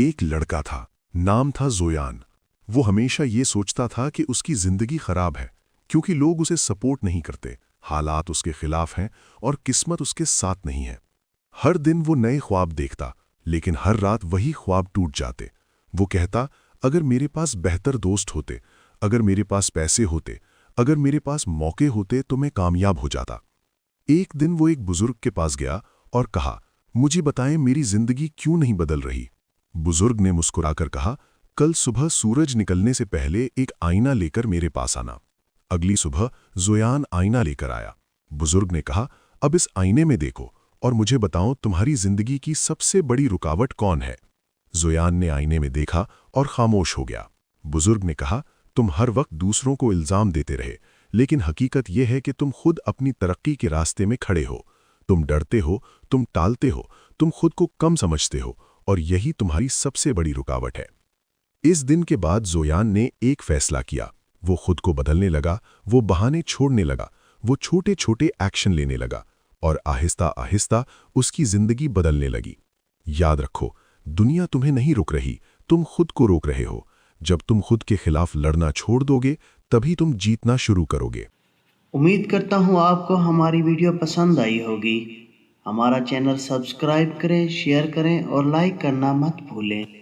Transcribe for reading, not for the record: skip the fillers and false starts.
एक लड़का था, नाम था जोयान। वो हमेशा ये सोचता था कि उसकी जिंदगी खराब है क्योंकि लोग उसे सपोर्ट नहीं करते, हालात उसके खिलाफ हैं और किस्मत उसके साथ नहीं है। हर दिन वो नए ख्वाब देखता, लेकिन हर रात वही ख्वाब टूट जाते। वो कहता, अगर मेरे पास बेहतर दोस्त होते, अगर मेरे पास पैसे होते, अगर मेरे पास मौके होते तो मैं कामयाब हो जाता। एक दिन वो एक बुजुर्ग के पास गया और कहा, मुझे बताएं मेरी जिंदगी क्यों नहीं बदल रही। बुजुर्ग ने मुस्कुराकर कहा, कल सुबह सूरज निकलने से पहले एक आईना लेकर मेरे पास आना। अगली सुबह जोयान आईना लेकर आया। बुजुर्ग ने कहा, अब इस आईने में देखो और मुझे बताओ तुम्हारी जिंदगी की सबसे बड़ी रुकावट कौन है। जोयान ने आईने में देखा और खामोश हो गया। बुजुर्ग ने कहा, तुम हर वक्त दूसरों को इल्जाम देते रहे, लेकिन हकीकत यह है कि तुम खुद अपनी तरक्की के रास्ते में खड़े हो। तुम डरते हो, तुम टालते हो, तुम खुद को कम समझते हो और यही तुम्हारी सबसे बड़ी रुकावट है। इस दिन के बाद जोयान ने एक फैसला किया। वो खुद को बदलने लगा, वो बहाने छोड़ने लगा, वो छोटे छोटे एक्शन लेने लगा और आहिस्ता आहिस्ता उसकी जिंदगी बदलने लगी। याद रखो, दुनिया तुम्हें नहीं रोक रही, तुम खुद को रोक रहे हो। जब तुम खुद के खिलाफ लड़ना छोड़ दोगे, तभी तुम जीतना शुरू करोगे। उम्मीद करता हूँ आपको हमारी वीडियो पसंद आई होगी। हमारा चैनल सब्सक्राइब करें, शेयर करें और लाइक करना मत भूलें।